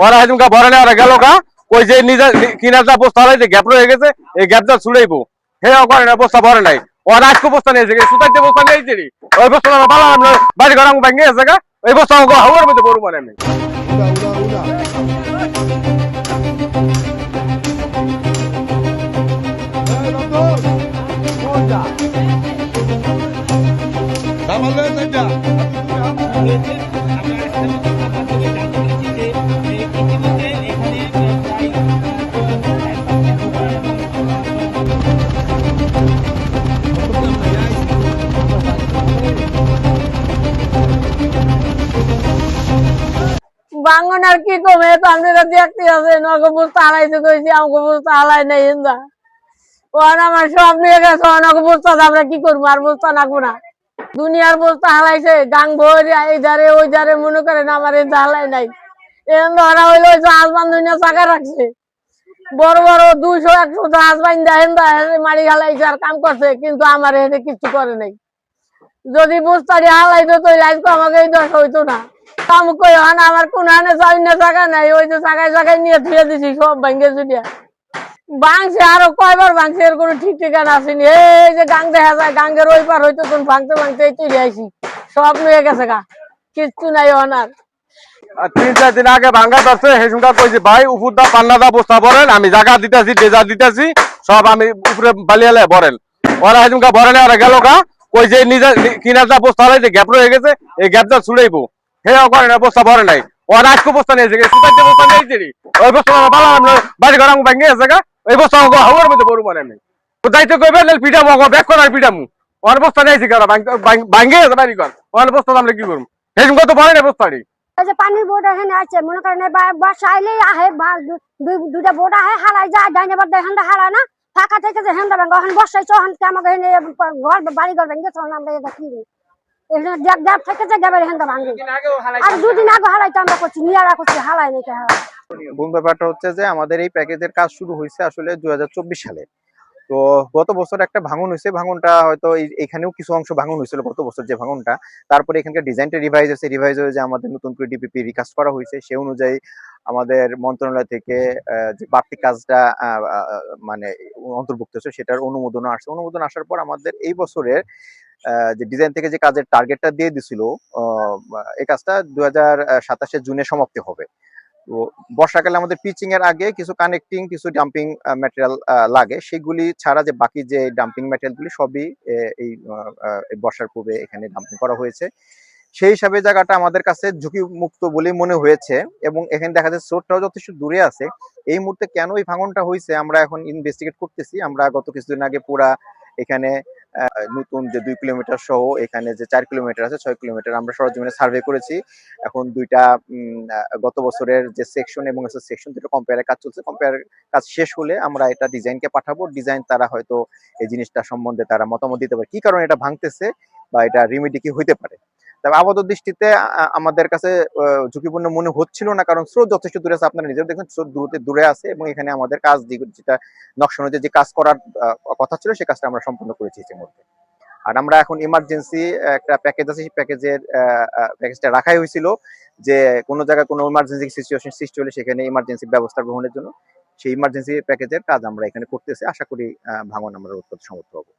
ওরা হেজুমকা ভরে নেই, ওরা গেল গা ওই যে নিজের কিনার যা বস্তা হলাই যে গ্যাপ রয়ে গেছে এই গ্যাপ যা ছুড়াইবো হে করে না, বস্তা ভরে নাই। ওরা আজকে বস্তা নিয়েছে সুতাইতে বস্তা নিয়েছি ওই বস্তা পালাম বাড়ি ঘর আমি ভেঙে গেছে গা ওই বস্তা হাওয়ার মধ্যে বড় মানে আমি বাঙন আর কি কমে আপনারা দেখতে আছেন ওকে বুঝতে হারাইতে কইছি আমাকে বুঝতে হারাই নাই হিন্দা ওখানে আমার সব নিয়ে গেছে ওনাকে বুঝতে আমরা কি করবো আর বুঝতে নাকবো না দুনিয়ার বুঝতে হারাইছে গাং ভরি এই ধারে ওই ধারে মনে করেন আমার এই হালাই নাই এখন ধরা হইলো জাহাজ বান্ধব চাকা রাখছে বড় বড় 200-100 জাহাজ বান্ধা হেন্দা মারি হালাইছে আর কাম করছে কিন্তু আমার এখানে কিছু করে নাই যদি বুঝতারি হালাইতো তো আজকে আমাকে এই দশা হইতো না কাম কই হন আমার কোন হানে যাই না জায়গা নাই ওই যে জায়গায় জায়গায় নিয়ে ধুয়ে দিছি সব ভাঙ্গে চুরিয়া ভাঙছে আরো কয়বার ভাঙছে এর কোনো ঠিক ঠিকানা আসেনি এই যে গাং দেখা যায় গাঙ্গের ওই পার হইতো তখন ভাঙতে ভাঙতে এই চলে আইসি সব নিয়ে গেছে গা কিচ্ছু নাই অনার 3-4 দিন আগে ভাঙ্গা ধরছে হেসুমকা কইছি ভাই উপর দা পান্না দা বস্তা ভরেন আমি জায়গা দিতেছি ডেজা দিতেছি সব আমি উপরে বালিয়ালে ভরেন ওরা হেসুমকা ভরে নেই, ওরা গেল গা ওই যে নিজের কিনার যা বস্তা হলাই যে গ্যাপ রয়ে গেছে এই গ্যাপ যা ছুড়াইবো হে করে না, বস্তা ভরে নাই। ওরা আজকে বস্তা নিয়েছে সুতাইতে বস্তা নিয়েছি ওই বস্তা পালাম বাড়ি ঘর আমি ভেঙে গেছে গা ওই বস্তা হাওয়ার মধ্যে বড় মানে আমি যাইতে কইবে পিঠামো ব্যাক করার পিঠামো ওর বস্তা নিয়েছি কেন ভাঙ্গে গেছে বাড়ি ঘর ওর বস্তা আমরা কি করবো হেসুমকা তো ভরে না বস্তাটি যে পানির বোট এখানে আছে মনে করেন বাসা আইলেই আহে দুইটা বোট আহে হারাই যায় ডাইনে বাদ হেন্দা হারায় না ফাঁকা থেকে যে হেন্দা ভাঙ্গা এখন বর্ষায় চহন আমাকে ঘর বাড়ি ঘর ভেঙে চলন আমরা এটা কি এখানে গ্যাপ থেকে যে গ্যাপের হেন্দা ভাঙে আর 2 দিন আগে হারাইতে আমরা করছি নিয়ারা করছি হারাই নাকি হারাই। মূল ব্যাপারটা হচ্ছে যে আমাদের এই প্যাকেজের কাজ শুরু হয়েছে আসলে 2024 সালে। তো গত বছর একটা ভাঙন হয়েছে, ভাঙনটা হয়তো এখানেও কিছু অংশ ভাঙন হয়েছিল গত বছর যে ভাঙনটা, তারপরে এখানকার ডিজাইনটা রিভাইজ হয়েছে যে আমাদের নতুন করে ডিপিপি রিকাস্ট করা হয়েছে, সেই অনুযায়ী আমাদের মন্ত্রণালয় থেকে যে বাড়তি কাজটা মানে অন্তর্ভুক্ত হচ্ছে সেটার অনুমোদন আসছে। অনুমোদন আসার পর আমাদের এই বছরের যে ডিজাইন থেকে যে কাজের টার্গেটটা দিয়ে দিছিল এই কাজটা 2027 জুনে সমাপ্তি হবে। তো বর্ষাকালে আমাদের পিচিং এর আগে কিছু কানেক্টিং কিছু ডাম্পিং ম্যাটেরিয়াল লাগে, সেগুলি ছাড়া যে বাকি যে ডাম্পিং ম্যাটেরিয়ালগুলি সবই এই বর্ষার পূর্বে এখানে ডাম্পিং করা হয়েছে। সেই হিসাবে জায়গাটা আমাদের কাছে ঝুঁকি মুক্ত বলেই মনে হয়েছে এবং এখানে দেখা যাচ্ছে স্রোতটাও যথেষ্ট দূরে আছে। এই মুহূর্তে কেন এই ভাঙনটা হয়েছে আমরা এখন ইনভেস্টিগেট করতেছি। আমরা গত কিছুদিন আগে পুরা এখানে নতুন যে 2 কিলোমিটার সহ এখানে যে 4 কিলোমিটার আছে 6 কিলোমিটার আমরা সরজমিনে সার্ভে করেছি। এখন দুইটা গত বছরের যে সেকশন এবং সেকশন দুটো কম্পেয়ারের কাজ চলছে, কম্পেয়ার কাজ শেষ হলে আমরা এটা ডিজাইনকে পাঠাবো। ডিজাইন তারা হয়তো এই জিনিসটা সম্বন্ধে তারা মতামত দিতে পারে কি কারণে এটা ভাঙতেছে বা এটা রিমেডি কি হইতে পারে। তবে আপাতত দৃষ্টিতে আমাদের কাছে ঝুঁকিপূর্ণ মনে হচ্ছিল না, কারণ স্রোত যথেষ্ট দূরে আছে, আপনারা নিজেও দেখেন স্রোত দূরে আছে এবং এখানে আমাদের কাজ যেটা নকশা অনুযায়ী যে কাজ করার কথা ছিল সেই কাজটা আমরা সম্পন্ন করেছি ইতিমধ্যে। আর আমরা এখন ইমার্জেন্সি একটা প্যাকেজ আছে, সেই প্যাকেজটা রাখাই হয়েছিল যে কোনো জায়গায় কোনো ইমার্জেন্সি সিচুয়েশন সৃষ্টি হলে সেখানে ইমার্জেন্সি ব্যবস্থা গ্রহণের জন্য সেই ইমার্জেন্সি প্যাকেজের কাজ আমরা এখানে করতেছি। আশা করি ভাঙন আমরা রোধ করতে সমর্থ হবো।